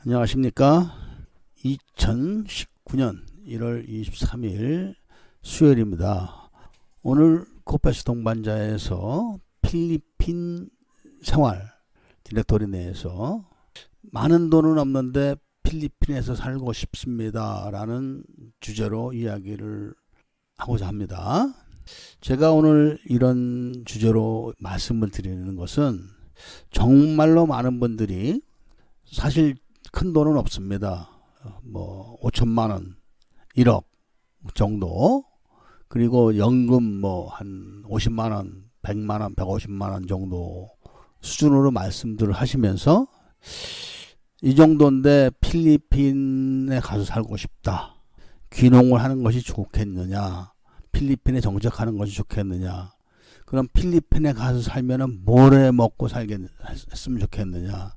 안녕하십니까. 2019년 1월 23일 수요일입니다. 오늘 코페스 동반자에서 필리핀 생활 디렉토리 내에서 많은 돈은 없는데 필리핀에서 살고 싶습니다 라는 주제로 이야기를 하고자 합니다. 제가 오늘 이런 주제로 말씀을 드리는 것은 정말로 많은 분들이 사실 큰 돈은 없습니다. 5천만 원, 1억 정도, 그리고 연금 한 50만 원, 100만 원, 150만 원 정도 수준으로 말씀들을 하시면서 이 정도인데 필리핀에 가서 살고 싶다. 귀농을 하는 것이 좋겠느냐? 필리핀에 정착하는 것이 좋겠느냐? 그럼 필리핀에 가서 살면은 뭘 해 먹고 했으면 좋겠느냐?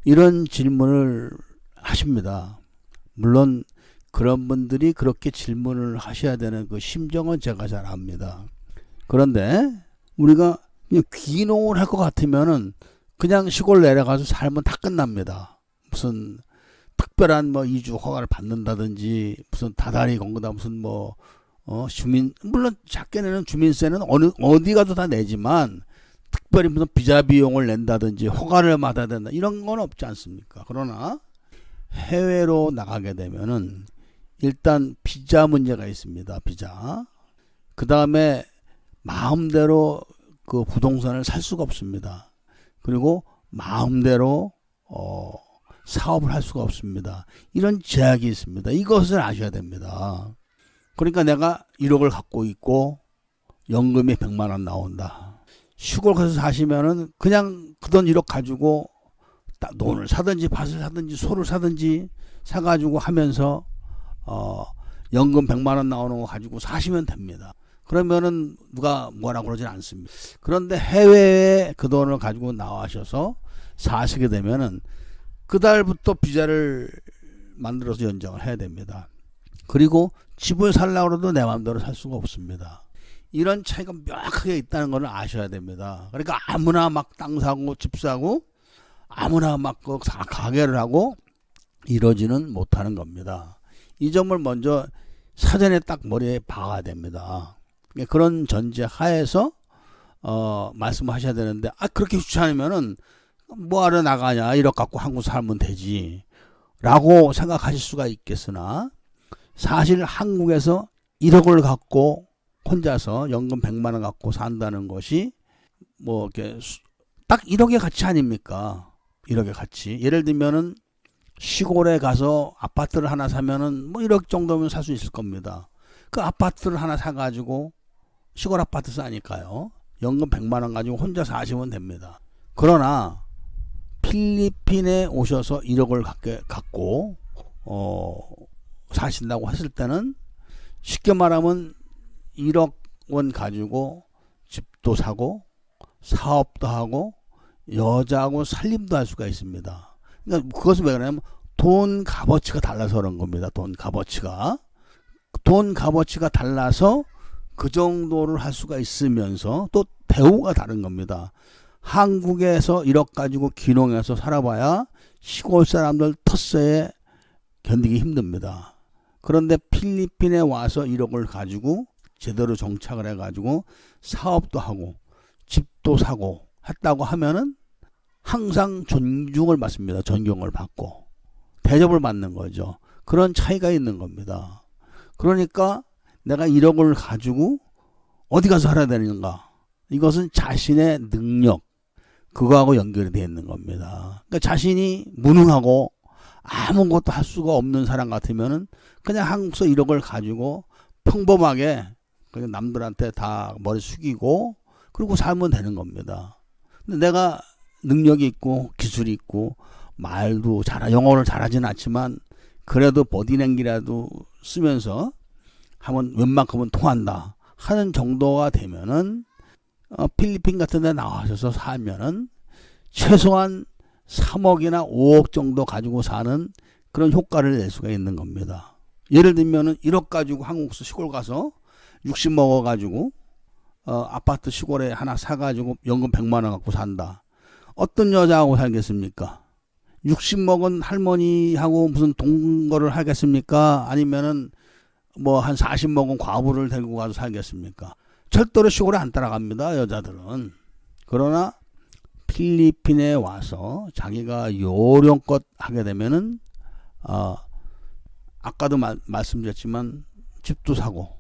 이런 질문을 하십니다. 물론 그런 분들이 그렇게 질문을 하셔야 되는 그 심정은 제가 잘 압니다. 그런데 우리가 그냥 귀농을 할 것 같으면은 그냥 시골 내려가서 살면 다 끝납니다. 무슨 특별한 이주 허가를 받는다든지, 무슨 다달이 건거다, 무슨 주민, 물론 작게 내는 주민세는 어디 가도 다 내지만 특별히 무슨 비자 비용을 낸다든지 허가를 받아야 된다 이런 건 없지 않습니까? 그러나 해외로 나가게 되면은 일단 비자 문제가 있습니다. 비자. 그 다음에 마음대로 그 부동산을 살 수가 없습니다. 그리고 마음대로 사업을 할 수가 없습니다. 이런 제약이 있습니다. 이것을 아셔야 됩니다. 그러니까 내가 1억을 갖고 있고 연금이 100만 원 나온다. 시골 가서 사시면은 그냥 그 돈 1억 가지고 논을 사든지 밭을 사든지 소를 사든지 사가지고 하면서 연금 100만 원 나오는 거 가지고 사시면 됩니다. 그러면은 누가 뭐라고 그러진 않습니다. 그런데 해외에 그 돈을 가지고 나와셔서 사시게 되면은 그 달부터 비자를 만들어서 연장을 해야 됩니다. 그리고 집을 살려고 해도 내 마음대로 살 수가 없습니다. 이런 차이가 명확하게 있다는 것을 아셔야 됩니다. 그러니까 아무나 막 땅 사고 집 사고 아무나 막 가게를 하고 이러지는 못하는 겁니다. 이 점을 먼저 사전에 딱 머리에 박아야 됩니다. 그런 전제 하에서 말씀하셔야 되는데, 그렇게 귀찮으면은 뭐하러 나가냐, 1억 갖고 한국 살면 되지 라고 생각하실 수가 있겠으나, 사실 한국에서 1억을 갖고 혼자서 연금 100만 원 갖고 산다는 것이 이렇게 딱 1억의 가치 아닙니까? 1억의 가치. 예를 들면은 시골에 가서 아파트를 하나 사면은 1억 정도면 살 수 있을 겁니다. 그 아파트를 하나 사가지고 시골 아파트 사니까요. 연금 100만 원 가지고 혼자 사시면 됩니다. 그러나 필리핀에 오셔서 1억을 갖고 사신다고 했을 때는 쉽게 말하면 1억 원 가지고 집도 사고 사업도 하고 여자하고 살림도 할 수가 있습니다. 그러니까 그것은 왜 그러냐면 돈 값어치가 달라서 그런 겁니다. 돈 값어치가 달라서 그 정도를 할 수가 있으면서 또 대우가 다른 겁니다. 한국에서 1억 가지고 귀농해서 살아봐야 시골 사람들 텃세에 견디기 힘듭니다. 그런데 필리핀에 와서 1억을 가지고 제대로 정착을 해가지고 사업도 하고 집도 사고 했다고 하면은 항상 존중을 받습니다. 존경을 받고 대접을 받는 거죠. 그런 차이가 있는 겁니다. 그러니까 내가 1억을 가지고 어디 가서 살아야 되는가? 이것은 자신의 능력, 그거하고 연결이 되어 있는 겁니다. 그러니까 자신이 무능하고 아무것도 할 수가 없는 사람 같으면은 그냥 한국에서 1억을 가지고 평범하게 그냥 남들한테 다 머리 숙이고 그리고 살면 되는 겁니다. 근데 내가 능력이 있고 기술이 있고 말도 영어를 잘하지는 않지만 그래도 버디랭귀라도 쓰면서 하면 웬만큼은 통한다 하는 정도가 되면은 필리핀 같은 데 나와서 살면은 최소한 3억이나 5억 정도 가지고 사는 그런 효과를 낼 수가 있는 겁니다. 예를 들면은 1억 가지고 한국에서 시골 가서 60 먹어가지고 아파트 시골에 하나 사가지고 연금 100만 원 갖고 산다. 어떤 여자하고 살겠습니까? 60 먹은 할머니하고 무슨 동거를 하겠습니까? 아니면은 뭐 한 40 먹은 과부를 데리고 가서 살겠습니까? 절대로 시골에 안 따라갑니다, 여자들은. 그러나 필리핀에 와서 자기가 요령껏 하게 되면은 아까도 말씀드렸지만 집도 사고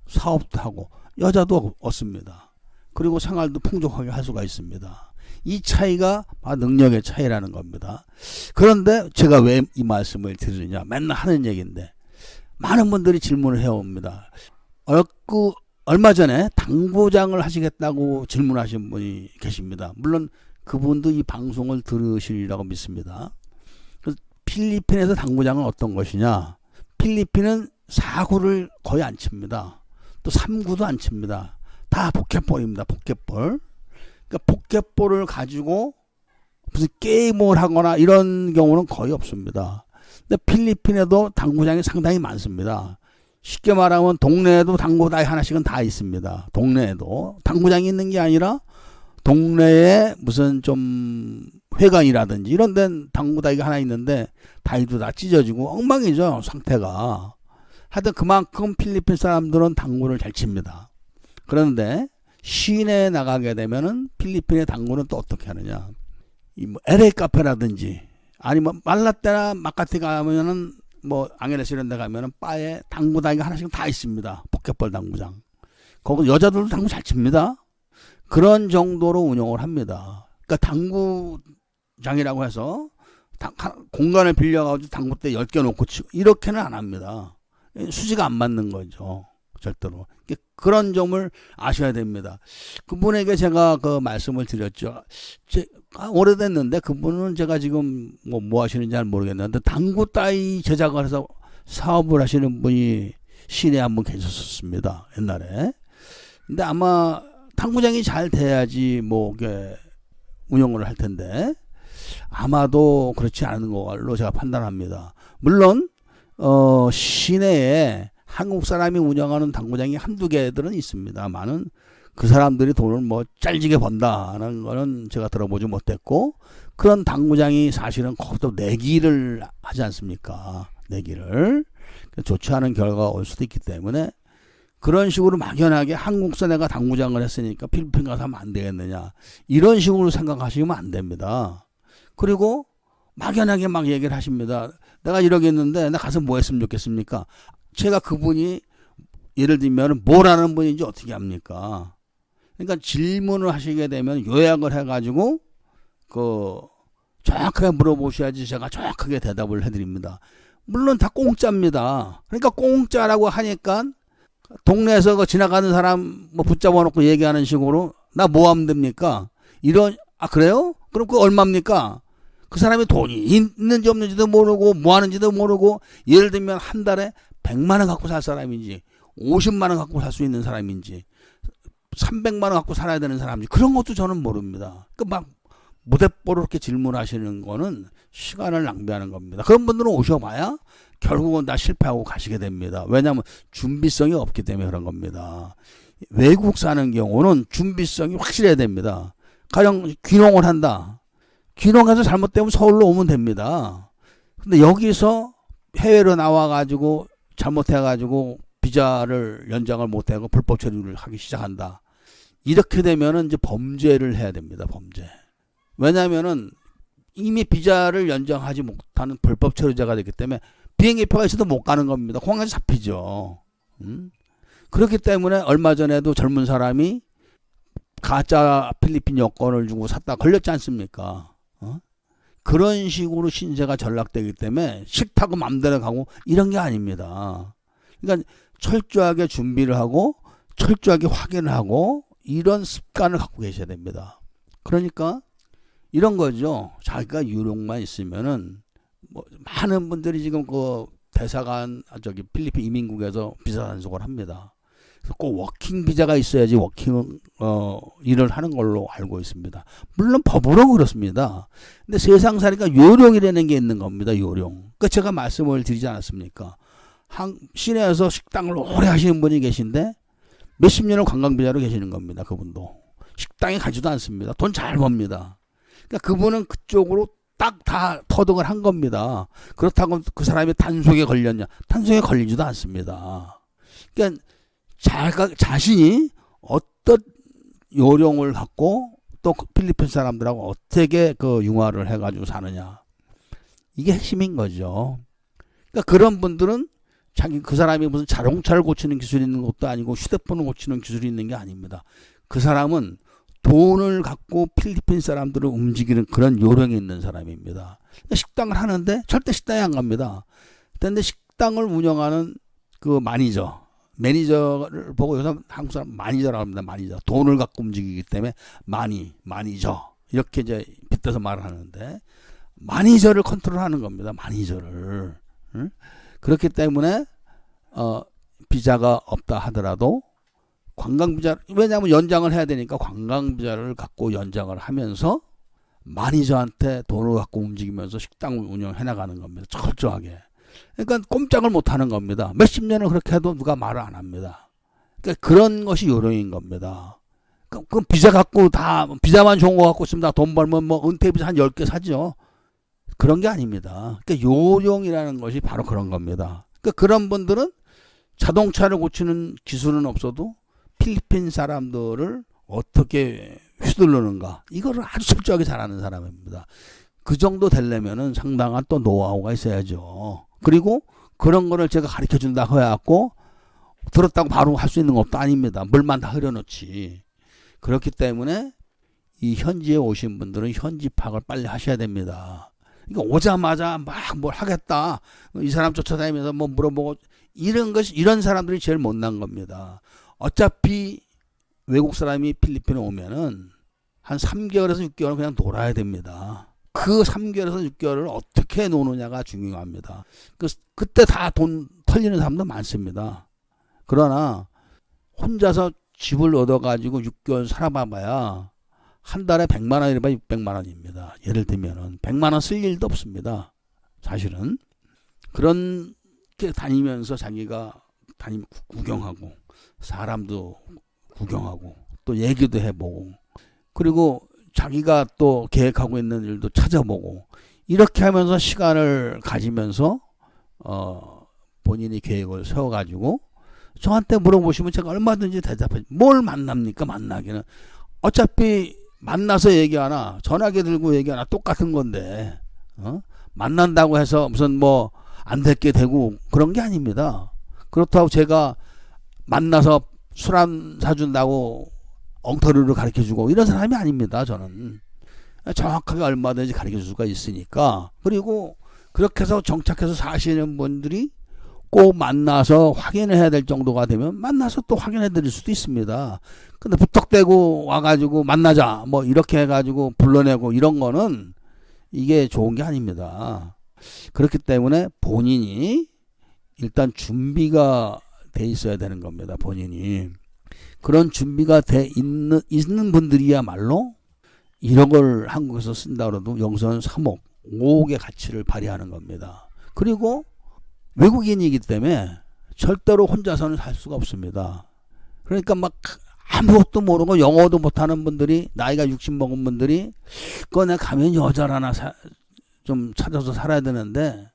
사업도 하고 여자도 얻습니다. 그리고 생활도 풍족하게 할 수가 있습니다. 이 차이가 바로 능력의 차이라는 겁니다. 그런데 제가 왜 이 말씀을 드리느냐, 맨날 하는 얘기인데 많은 분들이 질문을 해옵니다. 얼마 전에 당구장을 하시겠다고 질문하신 분이 계십니다. 물론 그분도 이 방송을 들으시리라고 믿습니다. 필리핀에서 당구장은 어떤 것이냐? 필리핀은 4구를 거의 안 칩니다. 또 3구도 안 칩니다. 다 포켓볼입니다. 포켓볼. 그러니까 포켓볼을 가지고 무슨 게임을 하거나 이런 경우는 거의 없습니다. 근데 필리핀에도 당구장이 상당히 많습니다. 쉽게 말하면 동네에도 당구장이 하나씩은 다 있습니다. 동네에도 당구장이 있는 게 아니라 동네에 무슨 좀 회관이라든지 이런 데는 당구다이가 하나 있는데 다이도 다 찢어지고 엉망이죠, 상태가. 하여튼 그만큼 필리핀 사람들은 당구를 잘 칩니다. 그런데 시내에 나가게 되면은 필리핀의 당구는 또 어떻게 하느냐, 이 뭐 LA 카페라든지 아니면 말라떼나 마카티 가면은 뭐 앙헬레스 이런 데 가면은 바에 당구다이가 하나씩 다 있습니다. 포켓볼 당구장. 거기 여자들도 당구 잘 칩니다. 그런 정도로 운영을 합니다. 그러니까 당구장이라고 해서 공간을 빌려가지고 당구대 10개 놓고 치고 이렇게는 안 합니다. 수지가 안 맞는 거죠, 절대로. 그런 점을 아셔야 됩니다. 그분에게 제가 그 말씀을 드렸죠. 오래됐는데 그분은 제가 지금 뭐 하시는지 잘 모르겠는데 당구 따위 제작을 해서 사업을 하시는 분이 시내에 한 분 계셨었습니다, 옛날에. 근데 아마 당구장이 잘 돼야지 뭐 이게 운영을 할 텐데 아마도 그렇지 않은 걸로 제가 판단합니다. 물론 시내에 한국 사람이 운영하는 당구장이 한두 개들은 있습니다만은 그 사람들이 돈을 뭐 짤지게 번다는 거는 제가 들어보지 못했고, 그런 당구장이 사실은 거기도 내기를 하지 않습니까? 내기를. 좋지 않은 결과가 올 수도 있기 때문에 그런 식으로 막연하게 한국서 내가 당구장을 했으니까 필리핀 가서 하면 안 되겠느냐, 이런 식으로 생각하시면 안 됩니다. 그리고 막연하게 막 얘기를 하십니다. 내가 이러겠는데 나 가서 뭐 했으면 좋겠습니까? 제가 그분이 예를 들면 뭘 하는 분인지 어떻게 합니까? 그러니까 질문을 하시게 되면 요약을 해가지고 정확하게 물어보셔야지 제가 정확하게 대답을 해드립니다. 물론 다 공짜입니다. 그러니까 공짜라고 하니까 동네에서 지나가는 사람 뭐 붙잡아 놓고 얘기하는 식으로 나 뭐 하면 됩니까? 그래요? 그럼 그거 얼마입니까? 그 사람이 돈이 있는지 없는지도 모르고 뭐 하는지도 모르고, 예를 들면 한 달에 100만 원 갖고 살 사람인지 50만 원 갖고 살 수 있는 사람인지 300만 원 갖고 살아야 되는 사람인지 그런 것도 저는 모릅니다. 막 무대뽀로 이렇게 질문하시는 거는 시간을 낭비하는 겁니다. 그런 분들은 오셔봐야 결국은 다 실패하고 가시게 됩니다. 왜냐하면 준비성이 없기 때문에 그런 겁니다. 외국 사는 경우는 준비성이 확실해야 됩니다. 가령 귀농을 한다. 귀농해서 잘못되면 서울로 오면 됩니다. 근데 여기서 해외로 나와가지고 잘못해가지고 비자를 연장을 못하고 불법 체류를 하기 시작한다. 이렇게 되면은 이제 범죄를 해야 됩니다. 범죄. 왜냐하면은 이미 비자를 연장하지 못하는 불법 체류자가 되기 때문에 비행기표가 있어도 못 가는 겁니다. 공항에서 잡히죠. 그렇기 때문에 얼마 전에도 젊은 사람이 가짜 필리핀 여권을 주고 샀다 걸렸지 않습니까? 그런 식으로 신세가 전락되기 때문에 싫다고 맘대로 가고 이런 게 아닙니다. 그러니까 철저하게 준비를 하고 철저하게 확인을 하고 이런 습관을 갖고 계셔야 됩니다. 그러니까 이런 거죠. 자기가 유력만 있으면은 뭐 많은 분들이 지금 대사관 필리핀 이민국에서 비자 단속을 합니다. 꼭 워킹 비자가 있어야지 워킹 일을 하는 걸로 알고 있습니다. 물론 법으로 그렇습니다. 근데 세상 살이가 요령이라는 게 있는 겁니다. 요령. 그 제가 말씀을 드리지 않았습니까? 시내에서 식당을 오래 하시는 분이 계신데 몇십 년을 관광비자로 계시는 겁니다. 그분도 식당에 가지도 않습니다. 돈 잘 법니다. 그러니까 그분은 그쪽으로 딱 다 터득을 한 겁니다. 그렇다고 그 사람이 단속에 걸렸냐? 단속에 걸리지도 않습니다. 그러니까 자신이 어떤 요령을 갖고 또 필리핀 사람들하고 어떻게 그 융화를 해가지고 사느냐. 이게 핵심인 거죠. 그러니까 그런 분들은 그 사람이 무슨 자동차를 고치는 기술이 있는 것도 아니고 휴대폰을 고치는 기술이 있는 게 아닙니다. 그 사람은 돈을 갖고 필리핀 사람들을 움직이는 그런 요령이 있는 사람입니다. 식당을 하는데 절대 식당에 안 갑니다. 그런데 식당을 운영하는 그 매니저를 보고 요새 한국 사람 매니저라고 합니다. 매니저. 돈을 갖고 움직이기 때문에 매니저. 이렇게 이제 빗대서 말을 하는데 매니저를 컨트롤하는 겁니다. 매니저를. 응? 그렇기 때문에 비자가 없다 하더라도 관광비자, 왜냐하면 연장을 해야 되니까 관광비자를 갖고 연장을 하면서 매니저한테 돈을 갖고 움직이면서 식당을 운영해 나가는 겁니다. 철저하게. 그러니까 꼼짝을 못 하는 겁니다. 몇십 년을 그렇게 해도 누가 말을 안 합니다. 그러니까 그런 것이 요령인 겁니다. 그럼 비자 갖고 비자만 좋은 거 갖고 있으면 다 돈 벌면 뭐 은퇴비자 한 10개 사죠. 그런 게 아닙니다. 그러니까 요령이라는 것이 바로 그런 겁니다. 그러니까 그런 분들은 자동차를 고치는 기술은 없어도 필리핀 사람들을 어떻게 휘두르는가 이거를 아주 철저하게 잘하는 사람입니다. 그 정도 되려면은 상당한 또 노하우가 있어야죠. 그리고 그런 거를 제가 가르쳐 준다 해갖고 들었다고 바로 할 수 있는 것도 아닙니다. 물만 다 흐려놓지. 그렇기 때문에 이 현지에 오신 분들은 현지 파악을 빨리 하셔야 됩니다. 그러니까 오자마자 막 뭘 하겠다. 이 사람 쫓아다니면서 뭐 물어보고 이런 사람들이 제일 못난 겁니다. 어차피 외국 사람이 필리핀에 오면은 한 3개월에서 6개월은 그냥 놀아야 됩니다. 그 3개월에서 6개월을 어떻게 노느냐가 중요합니다. 그때 다 돈 털리는 사람도 많습니다. 그러나 혼자서 집을 얻어가지고 6개월 살아봐야 한 달에 100만 원이라 600만 원입니다. 예를 들면은 100만 원 쓸 일도 없습니다. 사실은 그렇게 다니면서 자기가 구경하고 사람도 구경하고 또 얘기도 해보고 그리고 자기가 또 계획하고 있는 일도 찾아보고 이렇게 하면서 시간을 가지면서 본인이 계획을 세워가지고 저한테 물어보시면 제가 얼마든지 대답해. 뭘 만납니까? 만나기는 어차피 만나서 얘기하나 전화기 들고 얘기하나 똑같은 건데 만난다고 해서 무슨 뭐 안 됐게 되고 그런 게 아닙니다. 그렇다고 제가 만나서 술 안 사준다고 엉터리로 가르쳐주고 이런 사람이 아닙니다. 저는 정확하게 얼마든지 가르쳐줄 수가 있으니까. 그리고 그렇게 해서 정착해서 사시는 분들이 꼭 만나서 확인을 해야 될 정도가 되면 만나서 또 확인해 드릴 수도 있습니다. 근데 부탁대고 와가지고 만나자 뭐 이렇게 해가지고 불러내고 이런 거는 이게 좋은 게 아닙니다. 그렇기 때문에 본인이 일단 준비가 돼 있어야 되는 겁니다. 본인이. 그런 준비가 돼 있는 분들이야말로 1억을 한국에서 쓴다 그래도 여기서는 3억, 5억의 가치를 발휘하는 겁니다. 그리고 외국인이기 때문에 절대로 혼자서는 살 수가 없습니다. 그러니까 막 아무것도 모르고 영어도 못하는 분들이 나이가 60 먹은 분들이 내가 가면 여자를 하나 좀 찾아서 살아야 되는데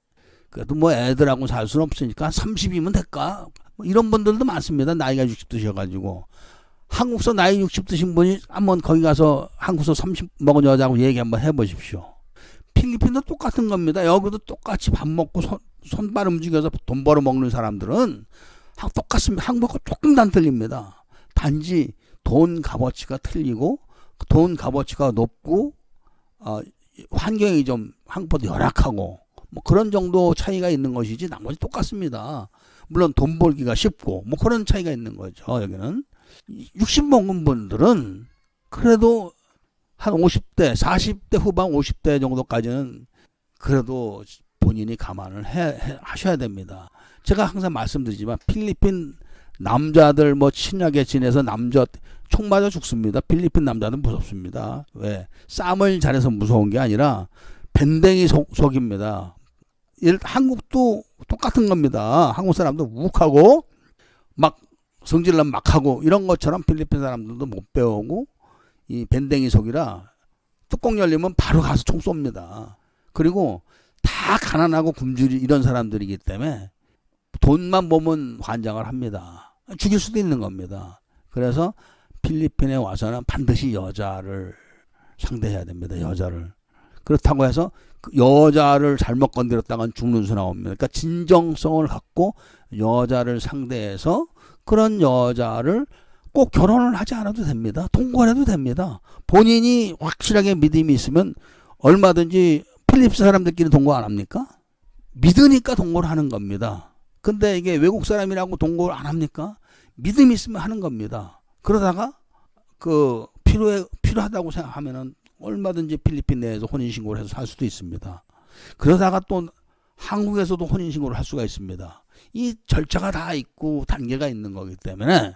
그래도 뭐 애들하고 살 수는 없으니까 30이면 될까? 이런 분들도 많습니다. 나이가 60 드셔가지고 한국서 나이 60 드신 분이 한번 거기 가서 한국서 30 먹은 여자하고 얘기 한번 해보십시오. 필리핀도 똑같은 겁니다. 여기도 똑같이 밥 먹고 손발 움직여서 돈 벌어 먹는 사람들은 똑같습니다. 한국하고 조금 안 틀립니다. 단지 돈 값어치가 틀리고 돈 값어치가 높고 환경이 좀 한국보다 열악하고 뭐 그런 정도 차이가 있는 것이지 나머지 똑같습니다. 물론 돈 벌기가 쉽고 뭐 그런 차이가 있는 거죠. 여기는 60 먹은 분들은 그래도 한 50대, 40대 후반 50대 정도까지는 그래도 본인이 감안을 하셔야 됩니다. 제가 항상 말씀드리지만 필리핀 남자들 뭐 친하게 지내서 총 맞아 죽습니다. 필리핀 남자는 무섭습니다. 왜? 싸움을 잘해서 무서운 게 아니라 밴댕이 속입니다. 한국도 똑같은 겁니다. 한국 사람도 욱하고 막 성질나면 막 하고 이런 것처럼 필리핀 사람들도 못 배우고 이 밴댕이 속이라 뚜껑 열리면 바로 가서 총 쏩니다. 그리고 다 가난하고 굶주리 이런 사람들이기 때문에 돈만 보면 환장을 합니다. 죽일 수도 있는 겁니다. 그래서 필리핀에 와서는 반드시 여자를 상대해야 됩니다. 여자를. 그렇다고 해서 여자를 잘못 건드렸다간 죽는 수 나옵니다. 그러니까 진정성을 갖고 여자를 상대해서 그런 여자를 꼭 결혼을 하지 않아도 됩니다. 동거해도 됩니다. 본인이 확실하게 믿음이 있으면 얼마든지 필리핀 사람들끼리 동거 안 합니까? 믿으니까 동거를 하는 겁니다. 근데 이게 외국 사람이라고 동거를 안 합니까? 믿음이 있으면 하는 겁니다. 그러다가 필요하다고 생각하면은 얼마든지 필리핀 내에서 혼인신고를 해서 살 수도 있습니다. 그러다가 또 한국에서도 혼인신고를 할 수가 있습니다. 이 절차가 다 있고 단계가 있는 거기 때문에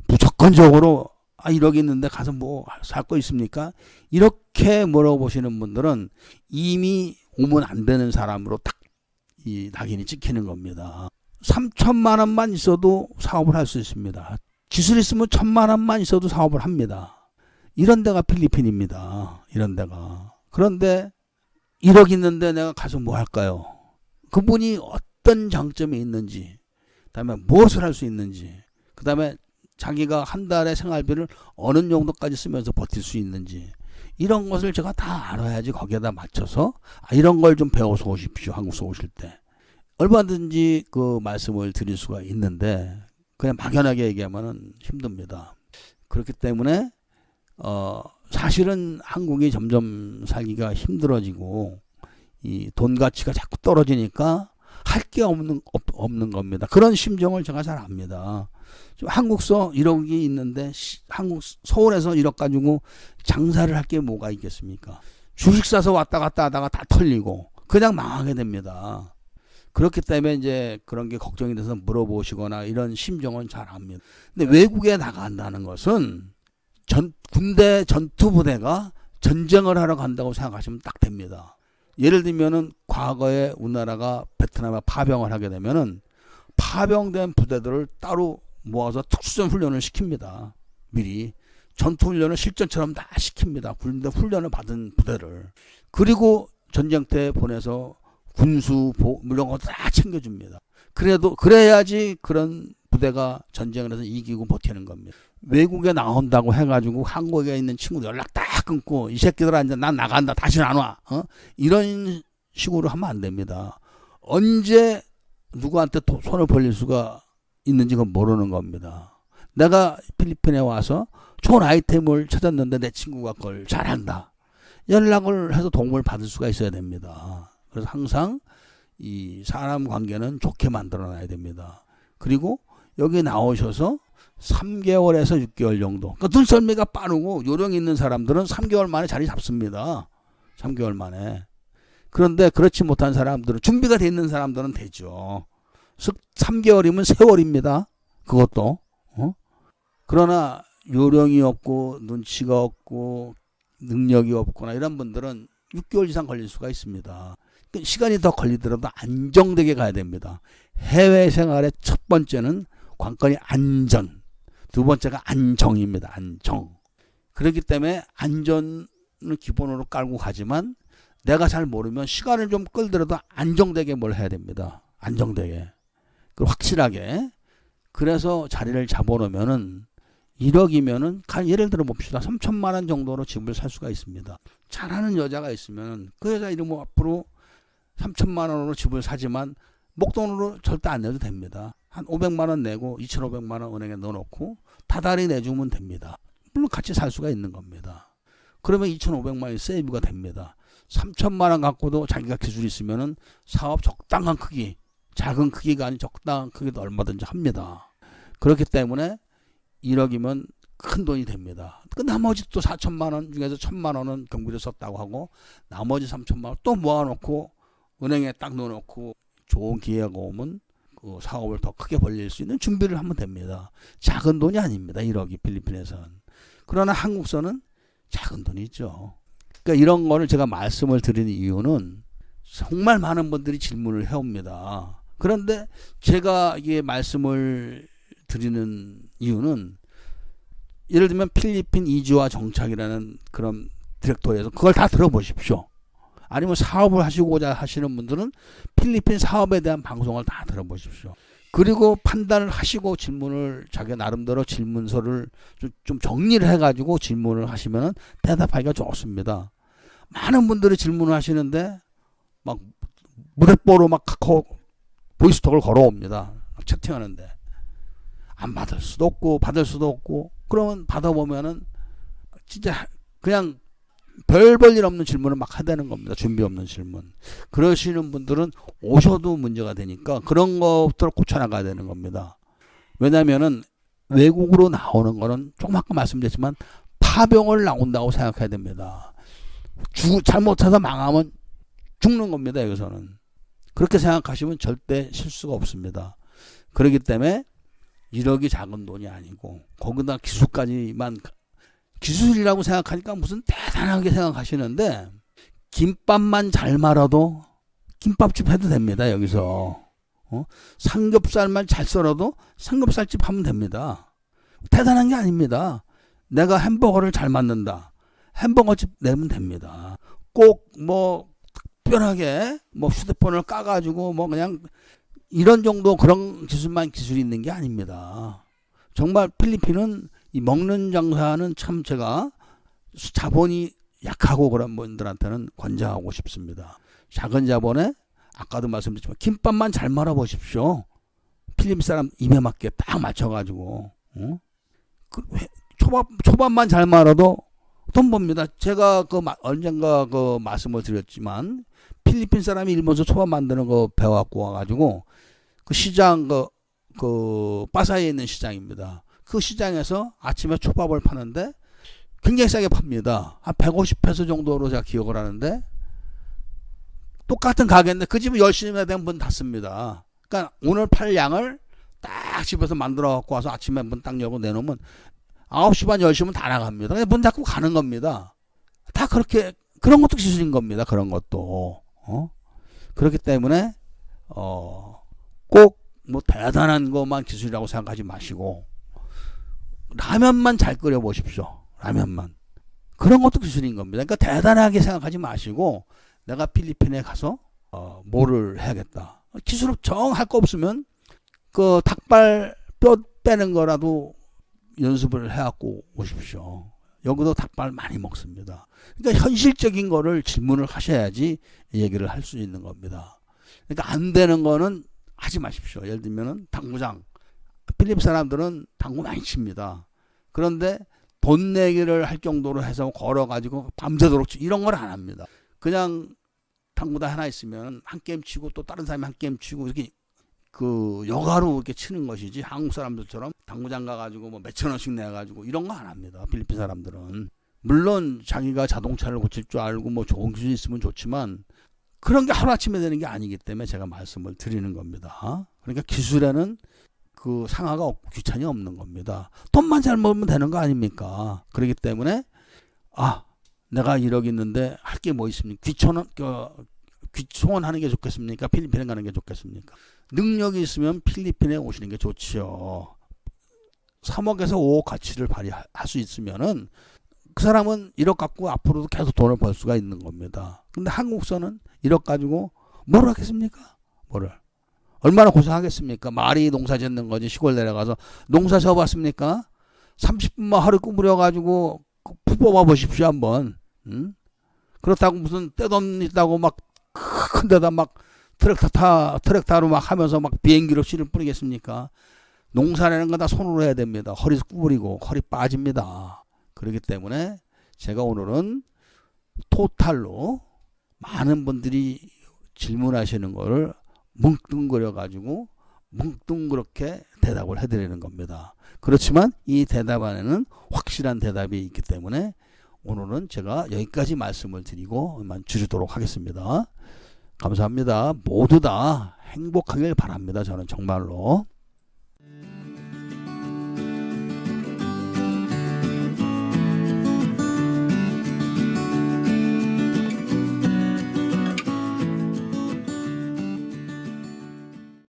무조건적으로 1억 있는데 가서 뭐 살 거 있습니까? 이렇게 물어보시는 분들은 이미 오면 안 되는 사람으로 딱 이 낙인이 찍히는 겁니다. 3천만 원만 있어도 사업을 할 수 있습니다. 기술 있으면 1,000만 원만 있어도 사업을 합니다. 이런 데가 필리핀입니다. 이런 데가. 그런데 1억 있는데 내가 가서 뭐 할까요? 그분이 어떤 장점이 있는지, 그다음에 무엇을 할 수 있는지, 그다음에 자기가 한 달에 생활비를 어느 정도까지 쓰면서 버틸 수 있는지, 이런 것을 제가 다 알아야지 거기에다 맞춰서 이런 걸 좀 배워서 오십시오. 한국서 오실 때. 얼마든지 그 말씀을 드릴 수가 있는데 그냥 막연하게 얘기하면 힘듭니다. 그렇기 때문에 사실은 한국이 점점 살기가 힘들어지고 이 돈 가치가 자꾸 떨어지니까 할 게 없는 겁니다. 그런 심정을 제가 잘 압니다. 한국서 1억이 있는데 서울에서 1억 가지고 장사를 할 게 뭐가 있겠습니까? 주식 사서 왔다 갔다 하다가 다 털리고 그냥 망하게 됩니다. 그렇기 때문에 이제 그런 게 걱정이 돼서 물어보시거나 이런 심정은 잘 압니다. 근데 외국에 나간다는 것은 군대 전투부대가 전쟁을 하러 간다고 생각하시면 딱 됩니다. 예를 들면은 과거에 우리나라가 베트남에 파병을 하게 되면은 파병된 부대들을 따로 모아서 특수전 훈련을 시킵니다. 미리 전투 훈련을 실전처럼 다 시킵니다. 군대 훈련을 받은 부대를. 그리고 전쟁 때 보내서 군수 이런 거 다 챙겨줍니다. 그래야지 그런 부대가 전쟁을 해서 이기고 버티는 겁니다. 외국에 나온다고 해가지고 한국에 있는 친구들 연락 다 끊고 이 새끼들아 이제 난 나간다 다시는 안 와. 이런 식으로 하면 안 됩니다. 언제 누구한테 손을 벌릴 수가 있는지 그건 모르는 겁니다. 내가 필리핀에 와서 좋은 아이템을 찾았는데 내 친구가 그걸 잘한다. 연락을 해서 도움을 받을 수가 있어야 됩니다. 그래서 항상 이 사람 관계는 좋게 만들어 놔야 됩니다. 그리고 여기 나오셔서 3개월에서 6개월 정도. 그러니까 눈썰미가 빠르고 요령 있는 사람들은 3개월 만에 자리 잡습니다. 3개월 만에. 그런데 그렇지 못한 사람들은 준비가 돼 있는 사람들은 되죠. 3개월이면 세월입니다. 그것도. 그러나 요령이 없고 눈치가 없고 능력이 없거나 이런 분들은 6개월 이상 걸릴 수가 있습니다. 시간이 더 걸리더라도 안정되게 가야 됩니다. 해외 생활의 첫 번째는 관건이 안전, 두 번째가 안정입니다. 안정. 그렇기 때문에 안전을 기본으로 깔고 가지만 내가 잘 모르면 시간을 좀 끌더라도 안정되게 뭘 해야 됩니다. 안정되게. 확실하게. 그래서 자리를 잡아놓으면은 1억이면은 예를 들어 봅시다. 3천만 원 정도로 집을 살 수가 있습니다. 잘하는 여자가 있으면 그 여자 이름으로 앞으로 3천만 원으로 집을 사지만 목돈으로 절대 안 내도 됩니다. 한 500만 원 내고 2,500만 원 은행에 넣어놓고 다달이 내주면 됩니다. 물론 같이 살 수가 있는 겁니다. 그러면 2,500만 원이 세이브가 됩니다. 3천만 원 갖고도 자기가 기술이 있으면은 사업 적당한 크기, 작은 크기가 아닌 적당한 크기도 얼마든지 합니다. 그렇기 때문에 1억이면 큰 돈이 됩니다. 그 나머지 또 4천만 원 중에서 1,000만 원은 경비를 썼다고 하고 나머지 3천만 원 또 모아놓고 은행에 딱 넣어놓고 좋은 기회가 오면 그 사업을 더 크게 벌릴 수 있는 준비를 하면 됩니다. 작은 돈이 아닙니다. 1억이 필리핀에서는. 그러나 한국서는 작은 돈이죠. 그러니까 이런 거를 제가 말씀을 드리는 이유는 정말 많은 분들이 질문을 해옵니다. 그런데 제가 이게 말씀을 드리는 이유는 예를 들면 필리핀 이주와 정착이라는 그런 디렉토리에서 그걸 다 들어보십시오. 아니면 사업을 하시고자 하시는 분들은 필리핀 사업에 대한 방송을 다 들어보십시오. 그리고 판단을 하시고 질문을 자기 나름대로 질문서를 좀 정리를 해가지고 질문을 하시면 대답하기가 좋습니다. 많은 분들이 질문을 하시는데 막 무대뽀로 막 카카오 보이스톡을 걸어옵니다. 채팅하는데 안 받을 수도 없고 받을 수도 없고, 그러면 받아보면은 진짜 그냥 별 일 없는 질문을 막 하다는 겁니다. 준비 없는 질문. 그러시는 분들은 오셔도 문제가 되니까 그런 것들을 고쳐나가야 되는 겁니다. 왜냐면은 외국으로 나오는 거는 조금 아까 말씀드렸지만 파병을 나온다고 생각해야 됩니다. 잘못해서 망하면 죽는 겁니다. 여기서는. 그렇게 생각하시면 절대 실수가 없습니다. 그렇기 때문에 1억이 작은 돈이 아니고 거기다 기술까지만, 기술이라고 생각하니까 무슨 대단하게 생각하시는데 김밥만 잘 말아도 김밥집 해도 됩니다. 여기서 삼겹살만 잘 썰어도 삼겹살집 하면 됩니다. 대단한 게 아닙니다. 내가 햄버거를 잘 만든다, 햄버거집 내면 됩니다. 꼭 뭐 특별하게 뭐 휴대폰을 까가지고 뭐 그냥 이런 정도 그런 기술만 기술이 있는 게 아닙니다. 정말 필리핀은 이 먹는 장사는 참 제가 자본이 약하고 그런 분들한테는 권장하고 싶습니다. 작은 자본에 아까도 말씀드렸지만 김밥만 잘 말아 보십시오. 필리핀 사람 입에 맞게 딱 맞춰가지고 초밥만 잘 말아도 돈 법니다. 제가 언젠가 말씀을 드렸지만 필리핀 사람이 일본에서 초밥 만드는 거 배워갖고 와가지고 그 시장 빠사이에 있는 시장입니다. 그 시장에서 아침에 초밥을 파는데 굉장히 싸게 팝니다. 한 150페소 정도로 제가 기억을 하는데, 똑같은 가게인데 그 집은 10시에 되면 문 닫습니다. 그러니까 오늘 팔 양을 딱 집에서 만들어 갖고 와서 아침에 문 딱 열고 내놓으면 9시 반 10시면 다 나갑니다. 그냥 문 닫고 가는 겁니다. 다 그렇게, 그런 것도 기술인 겁니다. 그런 것도. 그렇기 때문에 꼭 뭐 대단한 것만 기술이라고 생각하지 마시고 라면만 잘 끓여 보십시오. 라면만. 그런 것도 기술인 겁니다. 그러니까 대단하게 생각하지 마시고 내가 필리핀에 가서 뭐를 해야겠다. 기술 정할 거 없으면 그 닭발 뼈 빼는 거라도 연습을 해갖고 오십시오. 여기도 닭발 많이 먹습니다. 그러니까 현실적인 거를 질문을 하셔야지 얘기를 할 수 있는 겁니다. 그러니까 안 되는 거는 하지 마십시오. 예를 들면은 당구장. 필리핀 사람들은 당구 많이 칩니다. 그런데 돈 내기를 할 정도로 해서 걸어가지고 밤새도록 이런 걸 안 합니다. 그냥 당구대 하나 있으면 한 게임 치고 또 다른 사람이 한 게임 치고 이렇게 여가로 이렇게 치는 것이지, 한국 사람들처럼 당구장 가가지고 뭐 몇천 원씩 내가지고 이런 거 안 합니다. 필리핀 사람들은. 물론 자기가 자동차를 고칠 줄 알고 뭐 좋은 기술이 있으면 좋지만 그런 게 하루아침에 되는 게 아니기 때문에 제가 말씀을 드리는 겁니다. 그러니까 기술에는 그 상하가 없고 귀천이 없는 겁니다. 돈만 잘 먹으면 되는 거 아닙니까? 그렇기 때문에 내가 1억 있는데 할 게 뭐 있습니까? 귀촌하는 게 좋겠습니까? 필리핀에 가는 게 좋겠습니까? 능력이 있으면 필리핀에 오시는 게 좋지요. 3억에서 5억 가치를 발휘할 수 있으면은 그 사람은 1억 갖고 앞으로도 계속 돈을 벌 수가 있는 겁니다. 근데 한국서는 1억 가지고 뭘 하겠습니까? 뭐를? 얼마나 고생하겠습니까? 말이 농사 짓는 거지. 시골 내려가서 농사 져봤습니까? 30분만 하루 꾸부려가지고 푸 뽑아 보십시오 한번. 그렇다고 무슨 떼돈 있다고 막 큰 데다 막 트랙터로 막 하면서 막 비행기로 씨를 뿌리겠습니까? 농사내는 거 다 손으로 해야 됩니다. 허리 구부리고 허리 빠집니다. 그렇기 때문에 제가 오늘은 토탈로 많은 분들이 질문하시는 거를 뭉뚱그려 가지고 뭉뚱그렇게 대답을 해드리는 겁니다. 그렇지만 이 대답 안에는 확실한 대답이 있기 때문에 오늘은 제가 여기까지 말씀을 드리고 줄이도록 하겠습니다. 감사합니다. 모두 다 행복하길 바랍니다. 저는 정말로.